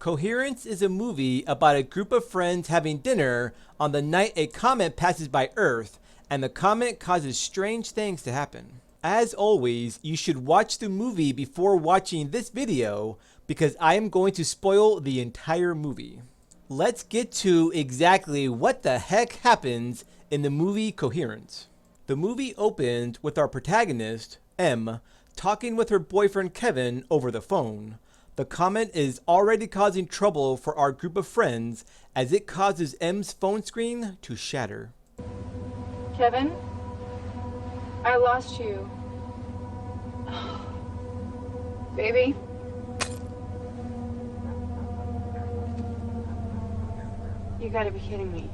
Coherence is a movie about a group of friends having dinner on the night a comet passes by Earth, and the comet causes strange things to happen. As always, you should watch the movie before watching this video because I am going to spoil the entire movie. Let's get to exactly what the heck happens in the movie Coherence. The movie opened with our protagonist, M, talking with her boyfriend Kevin over the phone. The comet is already causing trouble for our group of friends as it causes M's phone screen to shatter. Kevin, I lost you. Baby. You gotta be kidding me.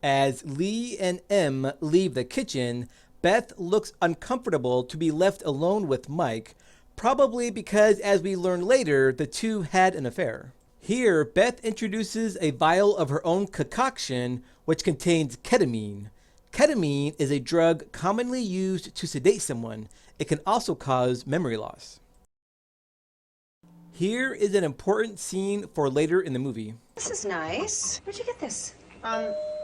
As Lee and M leave the kitchen, Beth looks uncomfortable to be left alone with Mike, probably because, as we learn later, the two had an affair. Here, Beth introduces a vial of her own concoction, which contains ketamine. Ketamine is a drug commonly used to sedate someone. It can also cause memory loss. Here is an important scene for later in the movie. This is nice. Where'd you get this?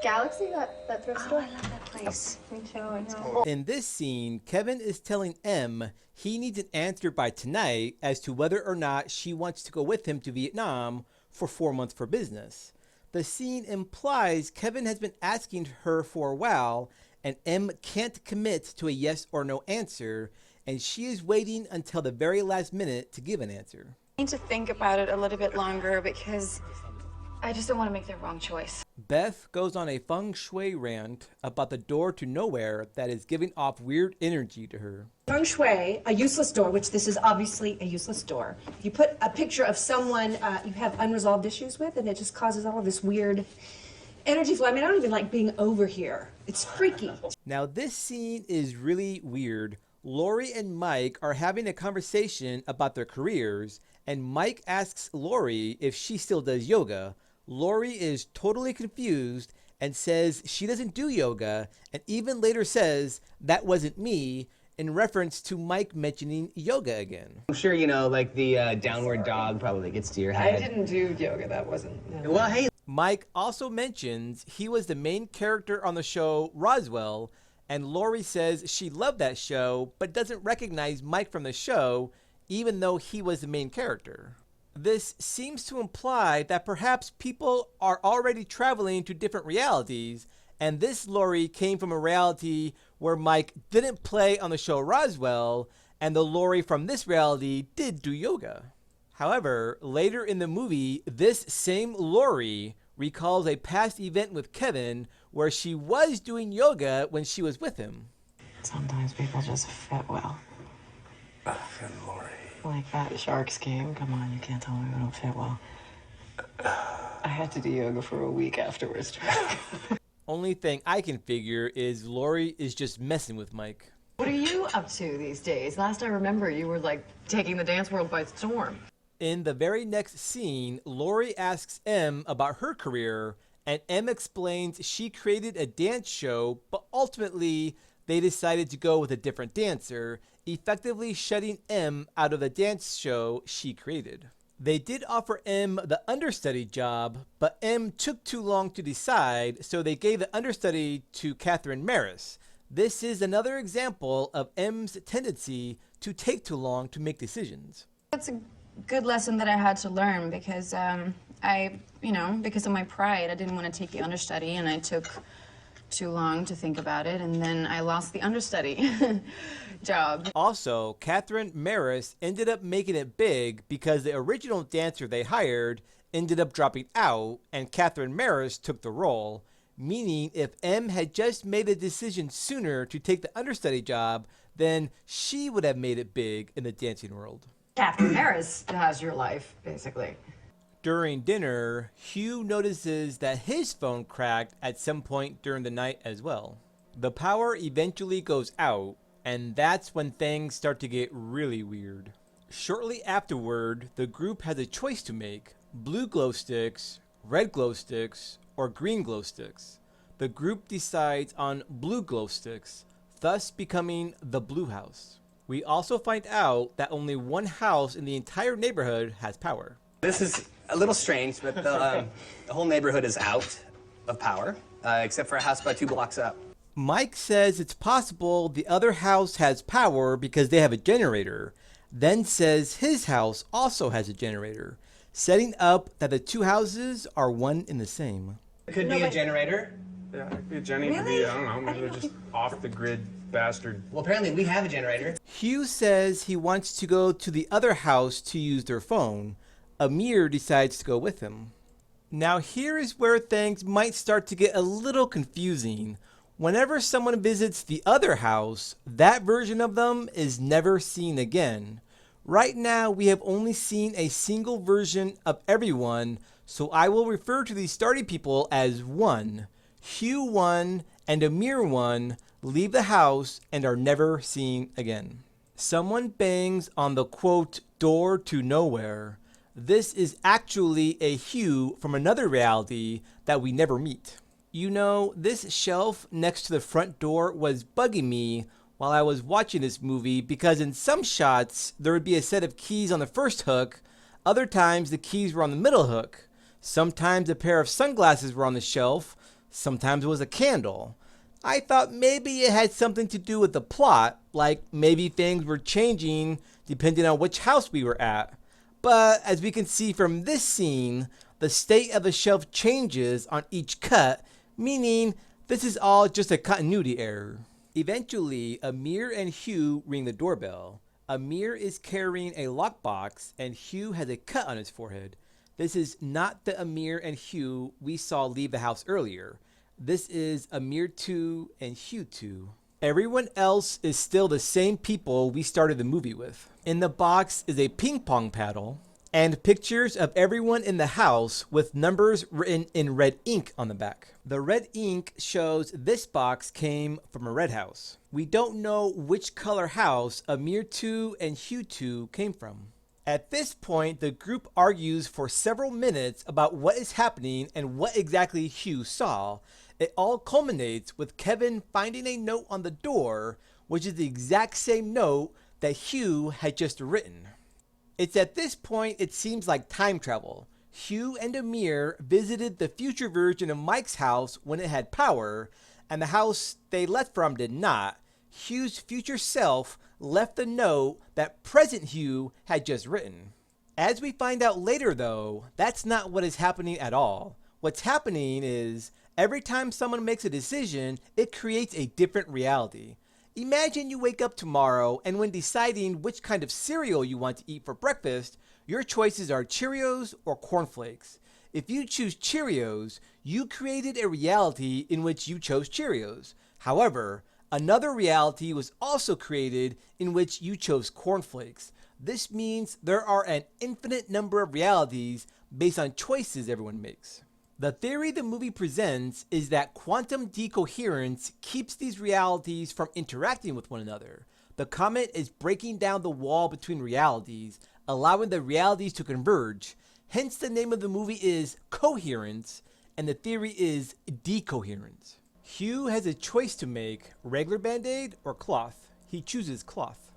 Galaxy, that thrift store? Oh, I love that place. Me too, I know. In this scene, Kevin is telling M he needs an answer by tonight as to whether or not she wants to go with him to Vietnam for 4 months for business. The scene implies Kevin has been asking her for a while and M can't commit to a yes or no answer, and she is waiting until the very last minute to give an answer. I need to think about it a little bit longer because I just don't want to make the wrong choice. Beth goes on a feng shui rant about the door to nowhere that is giving off weird energy to her. Feng shui, a useless door, which this is obviously a useless door. You put a picture of someone you have unresolved issues with, and it just causes all of this weird energy flow. I mean, I don't even like being over here. It's freaky. Now, this scene is really weird. Lori and Mike are having a conversation about their careers, and Mike asks Lori if she still does yoga. Lori is totally confused and says she doesn't do yoga, and even later says that wasn't me, in reference to Mike mentioning yoga again. I'm sure you know, like the downward dog probably gets to your head. I didn't do yoga, that wasn't... No. Well, hey. Mike also mentions he was the main character on the show Roswell, and Lori says she loved that show, but doesn't recognize Mike from the show, even though he was the main character. This seems to imply that perhaps people are already traveling to different realities, and this Lori came from a reality where Mike didn't play on the show Roswell, and the Lori from this reality did do yoga. However, later in the movie, this same Lori recalls a past event with Kevin where she was doing yoga when she was with him. Sometimes people just fit well. And Lori. Like that Sharks game. Come on, you can't tell me we don't fit well. I had to do yoga for a week afterwards. Only thing I can figure is Lori is just messing with Mike. What are you up to these days? Last I remember, you were like taking the dance world by storm. In the very next scene, Lori asks M about her career, and M explains she created a dance show, but ultimately they decided to go with a different dancer, effectively shutting M out of the dance show she created. They did offer M the understudy job, but M took too long to decide, so they gave the understudy to Catherine Maris. This is another example of M's tendency to take too long to make decisions. That's a good lesson that I had to learn because because of my pride, I didn't want to take the understudy, and I took too long to think about it, and then I lost the understudy job. Also, Catherine Maris ended up making it big because the original dancer they hired ended up dropping out, and Catherine Maris took the role, meaning if M had just made a decision sooner to take the understudy job, then she would have made it big in the dancing world. Catherine Harris has your life, basically. During dinner, Hugh notices that his phone cracked at some point during the night as well. The power eventually goes out, and that's when things start to get really weird. Shortly afterward, the group has a choice to make: blue glow sticks, red glow sticks, or green glow sticks. The group decides on blue glow sticks, thus becoming the blue house. We also find out that only one house in the entire neighborhood has power. This is a little strange, but the whole neighborhood is out of power, except for a house about 2 blocks up. Mike says it's possible the other house has power because they have a generator, then says his house also has a generator, setting up that the two houses are one and the same. It could be a generator. Yeah, it could be a Jenny, it could be, I don't know, maybe they're just off the grid bastard. Well, apparently we have a generator. Hugh says he wants to go to the other house to use their phone. Amir decides to go with him. Now here is where things might start to get a little confusing. Whenever someone visits the other house, that version of them is never seen again. Right now we have only seen a single version of everyone, so I will refer to these starting people as 1. Hugh 1 and Amir 1 leave the house and are never seen again. Someone bangs on the quote door to nowhere. This is actually a Hugh from another reality that we never meet. You know, this shelf next to the front door was bugging me while I was watching this movie because in some shots there would be a set of keys on the first hook, other times the keys were on the middle hook, sometimes a pair of sunglasses were on the shelf, sometimes it was a candle. I thought maybe it had something to do with the plot, like maybe things were changing depending on which house we were at. But as we can see from this scene, the state of the shelf changes on each cut, meaning this is all just a continuity error. Eventually, Amir and Hugh ring the doorbell. Amir is carrying a lockbox and Hugh has a cut on his forehead. This is not the Amir and Hugh we saw leave the house earlier. This is Amir 2 and Hugh 2. Everyone else is still the same people we started the movie with. In the box is a ping pong paddle and pictures of everyone in the house with numbers written in red ink on the back. The red ink shows this box came from a red house. We don't know which color house Amir 2 and Hugh 2 came from. At this point, the group argues for several minutes about what is happening and what exactly Hugh saw. It all culminates with Kevin finding a note on the door, which is the exact same note that Hugh had just written. It's at this point it seems like time travel. Hugh and Amir visited the future version of Mike's house when it had power, and the house they left from did not. Hugh's future self left the note that present Hugh had just written. As we find out later though, that's not what is happening at all. What's happening is every time someone makes a decision, it creates a different reality. Imagine you wake up tomorrow and when deciding which kind of cereal you want to eat for breakfast, your choices are Cheerios or cornflakes. If you choose Cheerios, you created a reality in which you chose Cheerios. However, another reality was also created in which you chose cornflakes. This means there are an infinite number of realities based on choices everyone makes. The theory the movie presents is that quantum decoherence keeps these realities from interacting with one another. The comet is breaking down the wall between realities, allowing the realities to converge. Hence the name of the movie is Coherence, and the theory is decoherence. Hugh has a choice to make, regular Band-Aid or cloth. He chooses cloth.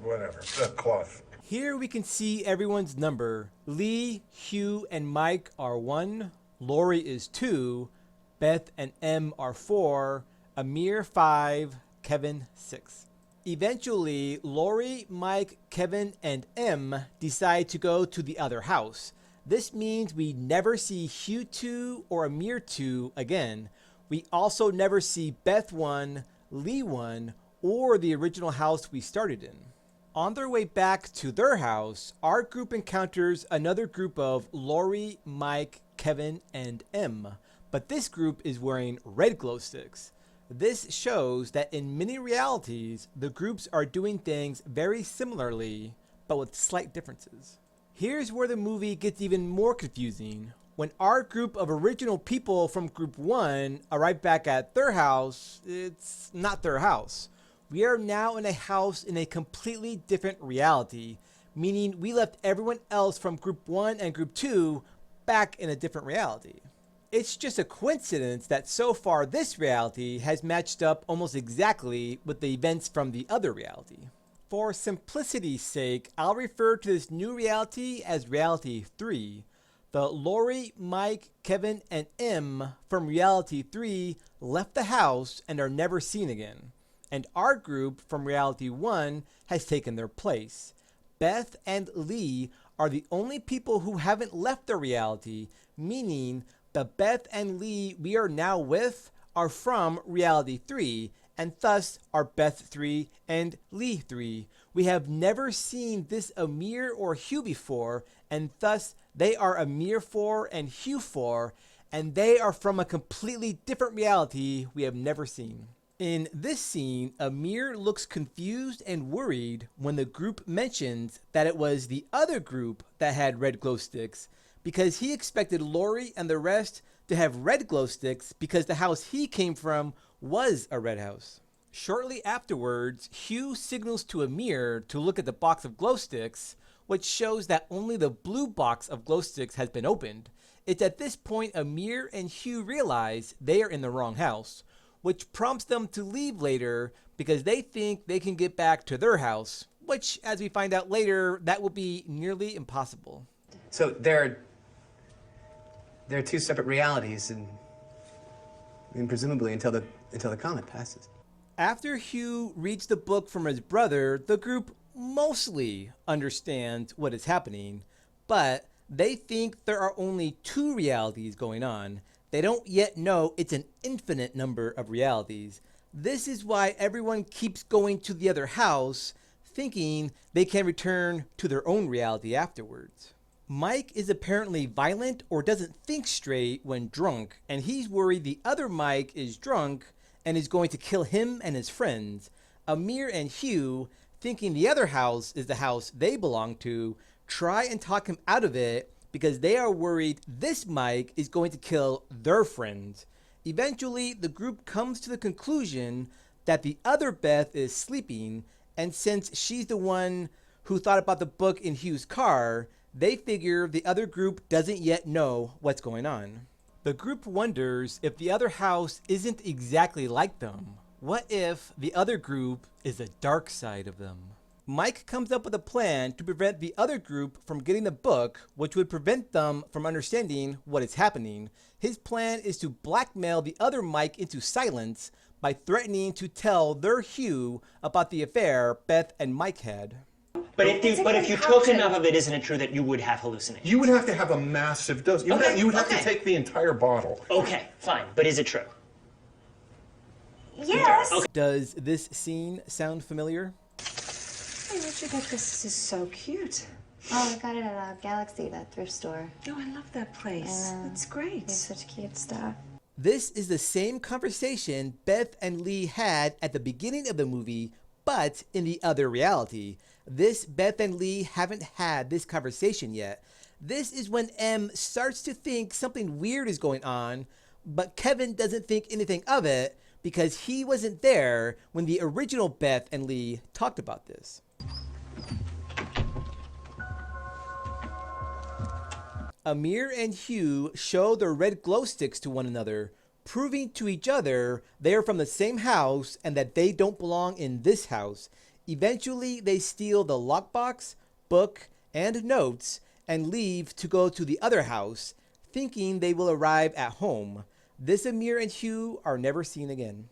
Whatever. Cloth. Here we can see everyone's number. Lee, Hugh, and Mike are 1. Lori is 2. Beth and M are 4. Amir 5. Kevin 6. Eventually, Lori, Mike, Kevin, and M decide to go to the other house. This means we never see Hugh 2 or Amir 2 again. We also never see Beth 1, Lee 1, or the original house we started in. On their way back to their house, our group encounters another group of Lori, Mike, Kevin, and M. But this group is wearing red glow sticks. This shows that in many realities, the groups are doing things very similarly, but with slight differences. Here's where the movie gets even more confusing. When our group of original people from group 1 arrive back at their house, it's not their house. We are now in a house in a completely different reality, meaning we left everyone else from group 1 and group 2 back in a different reality. It's just a coincidence that so far this reality has matched up almost exactly with the events from the other reality. For simplicity's sake, I'll refer to this new reality as Reality 3. The Lori, Mike, Kevin, and M from Reality 3 left the house and are never seen again. And our group from Reality 1 has taken their place. Beth and Lee are the only people who haven't left their reality, meaning the Beth and Lee we are now with are from Reality 3, and thus are Beth 3 and Lee 3. We have never seen this Amir or Hugh before, and thus they are Amir 4 and Hugh 4, and they are from a completely different reality we have never seen. In this scene, Amir looks confused and worried when the group mentions that it was the other group that had red glow sticks, because he expected Lori and the rest to have red glow sticks because the house he came from was a red house. Shortly afterwards, Hugh signals to Amir to look at the box of glow sticks, which shows that only the blue box of glow sticks has been opened. It's at this point Amir and Hugh realize they are in the wrong house, which prompts them to leave later because they think they can get back to their house, which, as we find out later, that will be nearly impossible. So there are two separate realities, and presumably until the comet passes. After Hugh reads the book from his brother, the group mostly understands what is happening, but they think there are only two realities going on. They don't yet know it's an infinite number of realities. This is why everyone keeps going to the other house, thinking they can return to their own reality afterwards. Mike is apparently violent or doesn't think straight when drunk, and he's worried the other Mike is drunk and is going to kill him and his friends. Amir and Hugh, thinking the other house is the house they belong to, try and talk him out of it because they are worried this Mike is going to kill their friends. Eventually, the group comes to the conclusion that the other Beth is sleeping, and since she's the one who thought about the book in Hugh's car, they figure the other group doesn't yet know what's going on. The group wonders if the other house isn't exactly like them. What if the other group is the dark side of them? Mike comes up with a plan to prevent the other group from getting the book, which would prevent them from understanding what is happening. His plan is to blackmail the other Mike into silence by threatening to tell their Hugh about the affair Beth and Mike had. But if you took enough of it, isn't it true that you would have hallucinations? You would have to have a massive dose. You would have to take the entire bottle. Okay, fine. But is it true? Yes. Okay. Does this scene sound familiar? Hey, where'd you get this? This is so cute. Oh, I got it at Galaxy, that thrift store. Oh, I love that place. That's great. They have such cute stuff. This is the same conversation Beth and Lee had at the beginning of the movie, but in the other reality. This Beth and Lee haven't had this conversation yet. This is when M starts to think something weird is going on, but Kevin doesn't think anything of it because he wasn't there when the original Beth and Lee talked about this. Amir and Hugh show their red glow sticks to one another, proving to each other they are from the same house and that they don't belong in this house. Eventually, they steal the lockbox, book, and notes and leave to go to the other house, thinking they will arrive at home. This Amir and Hugh are never seen again.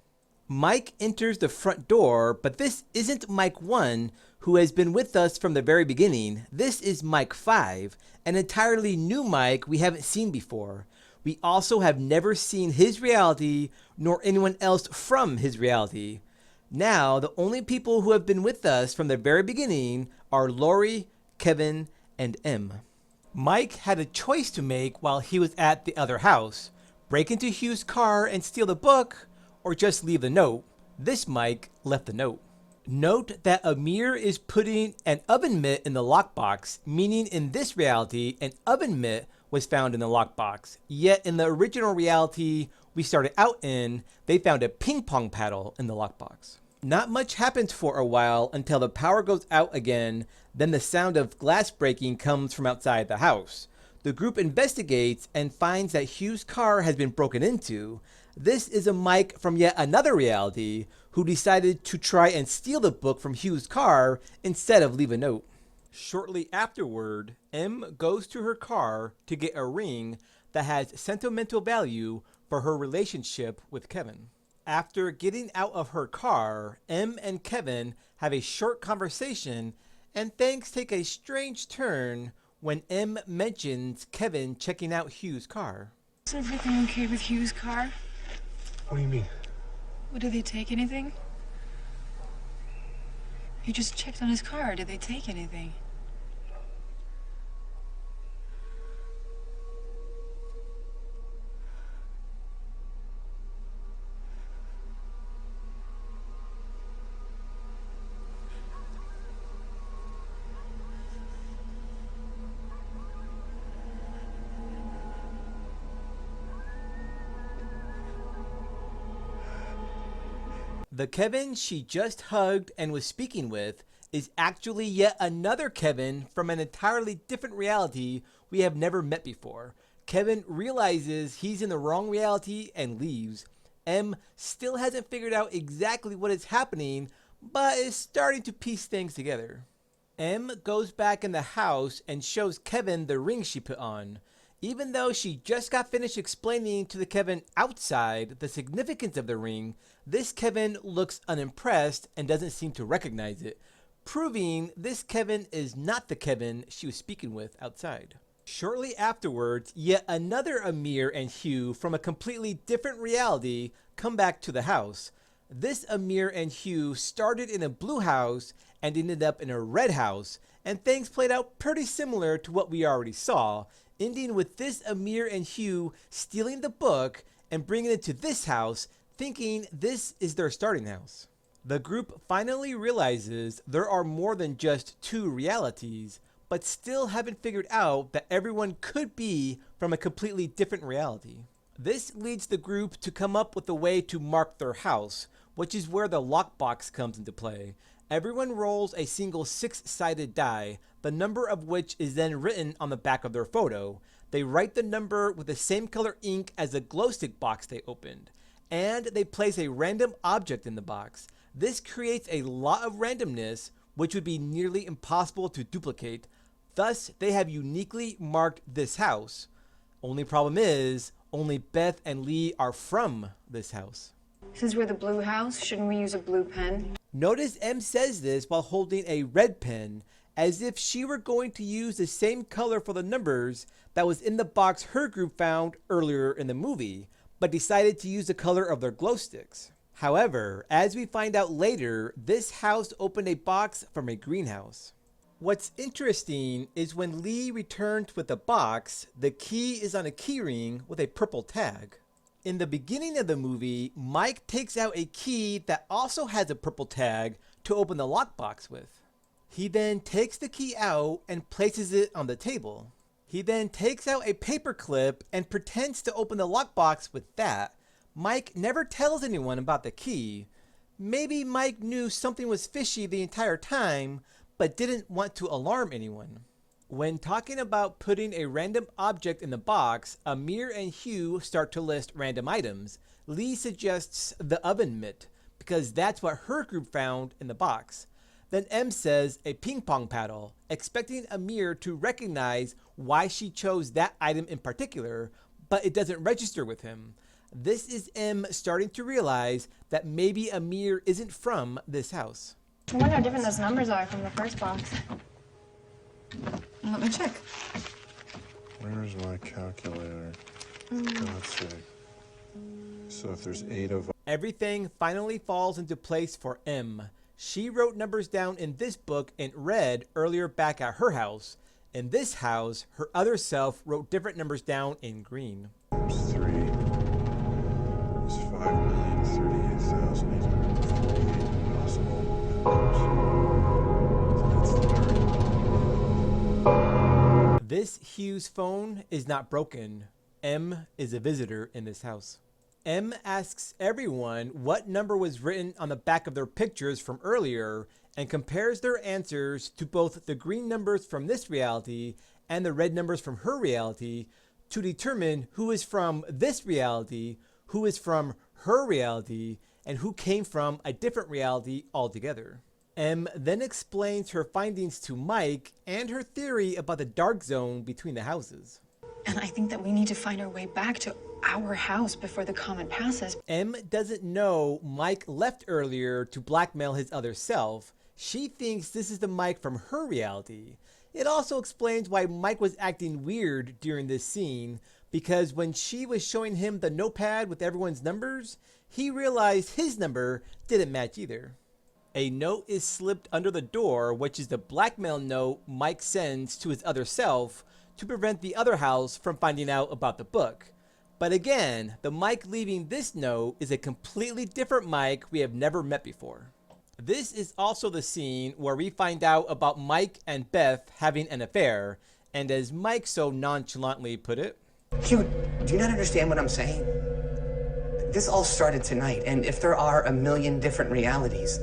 Mike enters the front door, but this isn't Mike 1, who has been with us from the very beginning. This is Mike 5, an entirely new Mike we haven't seen before. We also have never seen his reality, nor anyone else from his reality. Now, the only people who have been with us from the very beginning are Lori, Kevin, and M. Mike had a choice to make while he was at the other house: break into Hugh's car and steal the book, or just leave the note. This Mike left the note. Note that Amir is putting an oven mitt in the lockbox, meaning in this reality, an oven mitt was found in the lockbox. Yet in the original reality we started out in, they found a ping pong paddle in the lockbox. Not much happens for a while until the power goes out again, then the sound of glass breaking comes from outside the house. The group investigates and finds that Hugh's car has been broken into. This is a Mike from yet another reality who decided to try and steal the book from Hugh's car instead of leave a note. Shortly afterward, M goes to her car to get a ring that has sentimental value for her relationship with Kevin. After getting out of her car, M and Kevin have a short conversation, and things take a strange turn when M mentions Kevin checking out Hugh's car. Is everything okay with Hugh's car? What do you mean? Well, did they take anything? You just checked on his car. Did they take anything? The Kevin she just hugged and was speaking with is actually yet another Kevin from an entirely different reality we have never met before. Kevin realizes he's in the wrong reality and leaves. M still hasn't figured out exactly what is happening, but is starting to piece things together. M goes back in the house and shows Kevin the ring she put on. Even though she just got finished explaining to the Kevin outside the significance of the ring, this Kevin looks unimpressed and doesn't seem to recognize it, proving this Kevin is not the Kevin she was speaking with outside. Shortly afterwards, yet another Amir and Hugh from a completely different reality come back to the house. This Amir and Hugh started in a blue house and ended up in a red house, and things played out pretty similar to what we already saw, ending with this Amir and Hugh stealing the book and bringing it to this house, thinking this is their starting house. The group finally realizes there are more than just two realities, but still haven't figured out that everyone could be from a completely different reality. This leads the group to come up with a way to mark their house, which is where the lockbox comes into play. Everyone rolls a single 6-sided die, the number of which is then written on the back of their photo. They write the number with the same color ink as the glow stick box they opened, and they place a random object in the box. This creates a lot of randomness, which would be nearly impossible to duplicate. Thus, they have uniquely marked this house. Only problem is, only Beth and Lee are from this house. Since we're the blue house, shouldn't we use a blue pen? Notice M says this while holding a red pen, as if she were going to use the same color for the numbers that was in the box her group found earlier in the movie, but decided to use the color of their glow sticks. However, as we find out later, this house opened a box from a greenhouse. What's interesting is when Lee returns with the box, the key is on a keyring with a purple tag. In the beginning of the movie, Mike takes out a key that also has a purple tag to open the lockbox with. He then takes the key out and places it on the table. He then takes out a paper clip and pretends to open the lockbox with that. Mike never tells anyone about the key. Maybe Mike knew something was fishy the entire time, but didn't want to alarm anyone. When talking about putting a random object in the box, Amir and Hugh start to list random items. Lee suggests the oven mitt, because that's what her group found in the box. Then M says a ping pong paddle, expecting Amir to recognize why she chose that item in particular, but it doesn't register with him. This is M starting to realize that maybe Amir isn't from this house. I wonder how different those numbers are from the first box. Let me check. Where's my calculator? Let's see. So if there's 8 of... Everything finally falls into place for M. She wrote numbers down in this book in red earlier back at her house. In this house, her other self wrote different numbers down in green. There's 3. There's 5,038,848 possible numbers. So that's the third. This Hugh's phone is not broken. M is a visitor in this house. M asks everyone what number was written on the back of their pictures from earlier and compares their answers to both the green numbers from this reality and the red numbers from her reality to determine who is from this reality, who is from her reality and who came from a different reality altogether. M then explains her findings to Mike and her theory about the dark zone between the houses. And I think that we need to find our way back to our house before the comet passes. M doesn't know Mike left earlier to blackmail his other self. She thinks this is the Mike from her reality. It also explains why Mike was acting weird during this scene, because when she was showing him the notepad with everyone's numbers, he realized his number didn't match either. A note is slipped under the door, which is the blackmail note Mike sends to his other self to prevent the other house from finding out about the book. But again, the Mike leaving this note is a completely different Mike we have never met before. This is also the scene where we find out about Mike and Beth having an affair, and as Mike so nonchalantly put it, Hugh, do you not understand what I'm saying? This all started tonight, and if there are a million different realities,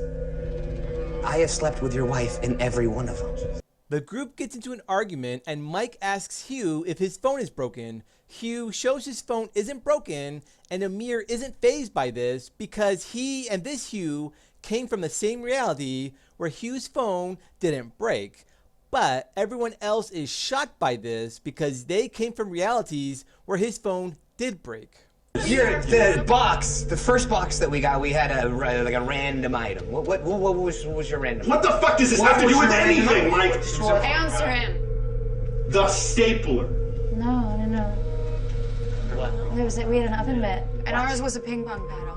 I have slept with your wife in every one of them. The group gets into an argument and Mike asks Hugh if his phone is broken. Hugh shows his phone isn't broken, and Amir isn't fazed by this because he and this Hugh came from the same reality where Hugh's phone didn't break. But everyone else is shocked by this because they came from realities where his phone did break. Here, the box, the first box that we got, we had a random item. What was your random? What the fuck does this have to do with anything, Mike? Answer him. The stapler. No. What? We had an oven mitt. And ours was a ping pong paddle.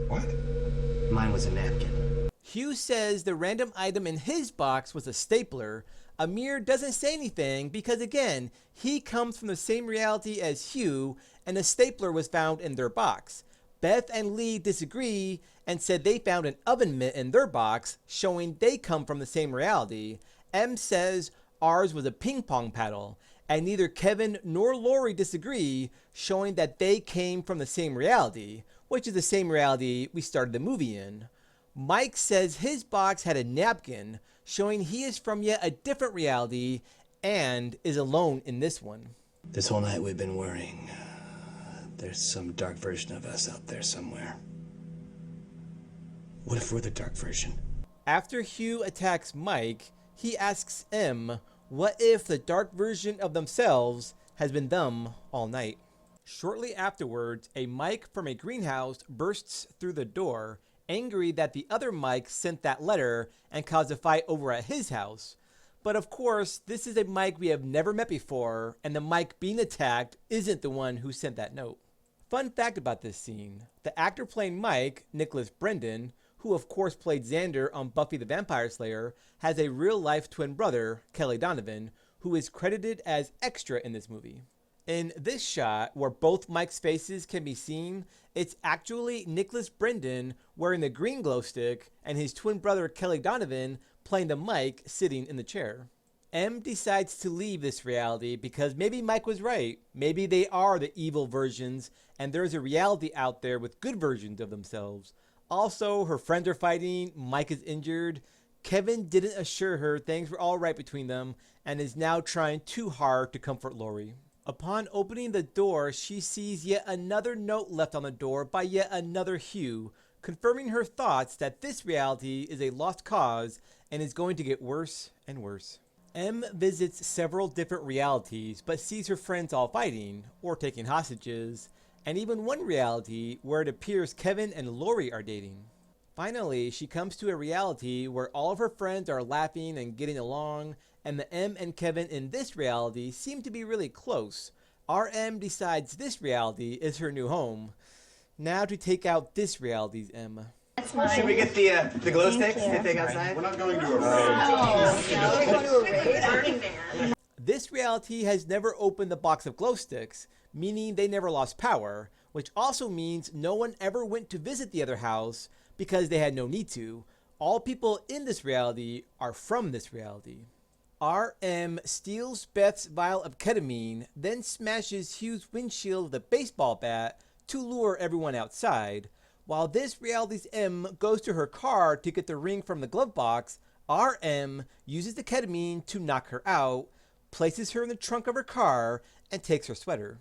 What? Mine was a napkin. Hugh says the random item in his box was a stapler. Amir doesn't say anything because, again, he comes from the same reality as Hugh, and a stapler was found in their box. Beth and Lee disagree and said they found an oven mitt in their box, showing they come from the same reality. M says ours was a ping pong paddle, and neither Kevin nor Lori disagree, showing that they came from the same reality, which is the same reality we started the movie in. Mike says his box had a napkin, showing he is from yet a different reality and is alone in this one. This whole night we've been worrying. There's some dark version of us out there somewhere. What if we're the dark version? After Hugh attacks Mike, he asks M, what if the dark version of themselves has been them all night? Shortly afterwards, a Mike from a greenhouse bursts through the door, angry that the other Mike sent that letter and caused a fight over at his house. But of course, this is a Mike we have never met before, and the Mike being attacked isn't the one who sent that note. Fun fact about this scene, the actor playing Mike, Nicholas Brendan, who of course played Xander on Buffy the Vampire Slayer, has a real-life twin brother, Kelly Donovan, who is credited as extra in this movie. In this shot, where both Mike's faces can be seen, it's actually Nicholas Brendan wearing the green glow stick and his twin brother Kelly Donovan playing the Mike sitting in the chair. M decides to leave this reality because maybe Mike was right. Maybe they are the evil versions and there's a reality out there with good versions of themselves. Also, her friends are fighting, Mike is injured. Kevin didn't assure her things were all right between them and is now trying too hard to comfort Lori. Upon opening the door, she sees yet another note left on the door by yet another Hugh, confirming her thoughts that this reality is a lost cause and is going to get worse and worse. M visits several different realities but sees her friends all fighting or taking hostages, and even one reality where it appears Kevin and Lori are dating. Finally, she comes to a reality where all of her friends are laughing and getting along, and the M and Kevin in this reality seem to be really close. RM decides this reality is her new home. Now to take out this reality's M. Should we get the glow sticks to take outside? We're not going to a raid. This reality has never opened the box of glow sticks, meaning they never lost power, which also means no one ever went to visit the other house because they had no need to. All people in this reality are from this reality. RM steals Beth's vial of ketamine, then smashes Hugh's windshield with a baseball bat to lure everyone outside. While this reality's M goes to her car to get the ring from the glove box, RM uses the ketamine to knock her out, places her in the trunk of her car, and takes her sweater.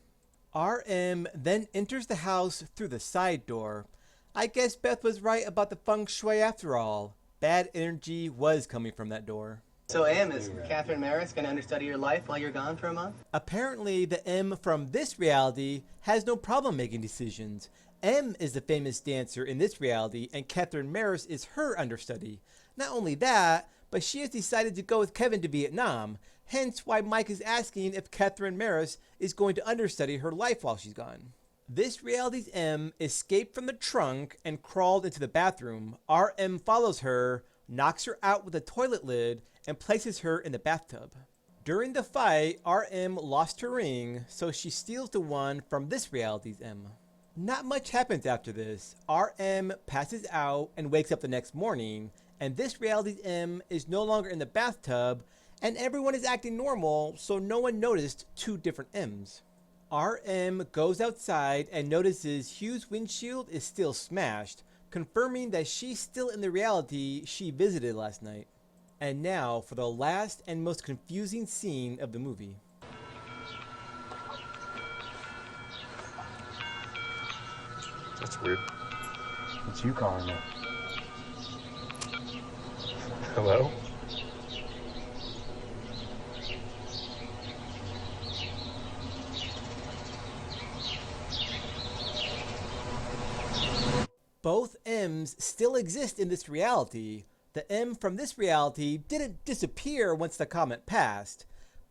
RM then enters the house through the side door. I guess Beth was right about the feng shui after all. Bad energy was coming from that door. So, M, is Catherine Maris going to understudy your life while you're gone for a month? Apparently, the M from this reality has no problem making decisions. M is the famous dancer in this reality, and Catherine Maris is her understudy. Not only that, but she has decided to go with Kevin to Vietnam, hence why Mike is asking if Catherine Maris is going to understudy her life while she's gone. This reality's M escaped from the trunk and crawled into the bathroom. RM follows her, knocks her out with a toilet lid, and places her in the bathtub. During the fight, RM lost her ring, so she steals the one from this reality's M. Not much happens after this. RM passes out and wakes up the next morning, and this reality's M is no longer in the bathtub, and everyone is acting normal, so no one noticed two different M's. RM goes outside and notices Hugh's windshield is still smashed, confirming that she's still in the reality she visited last night. And now for the last and most confusing scene of the movie. That's weird. It's you calling it. Hello? Both M's still exist in this reality. The M from this reality didn't disappear once the comet passed.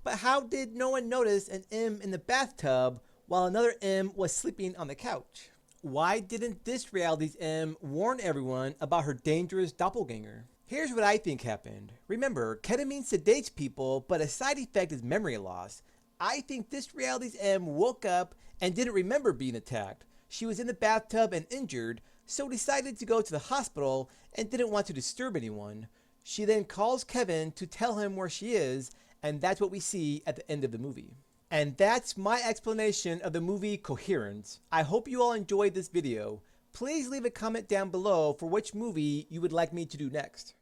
But how did no one notice an M in the bathtub while another M was sleeping on the couch? Why didn't this reality's M warn everyone about her dangerous doppelganger? Here's what I think happened. Remember, ketamine sedates people, but a side effect is memory loss. I think this reality's M woke up and didn't remember being attacked. She was in the bathtub and injured, so decided to go to the hospital and didn't want to disturb anyone. She then calls Kevin to tell him where she is, and that's what we see at the end of the movie. And that's my explanation of the movie Coherence. I hope you all enjoyed this video. Please leave a comment down below for which movie you would like me to do next.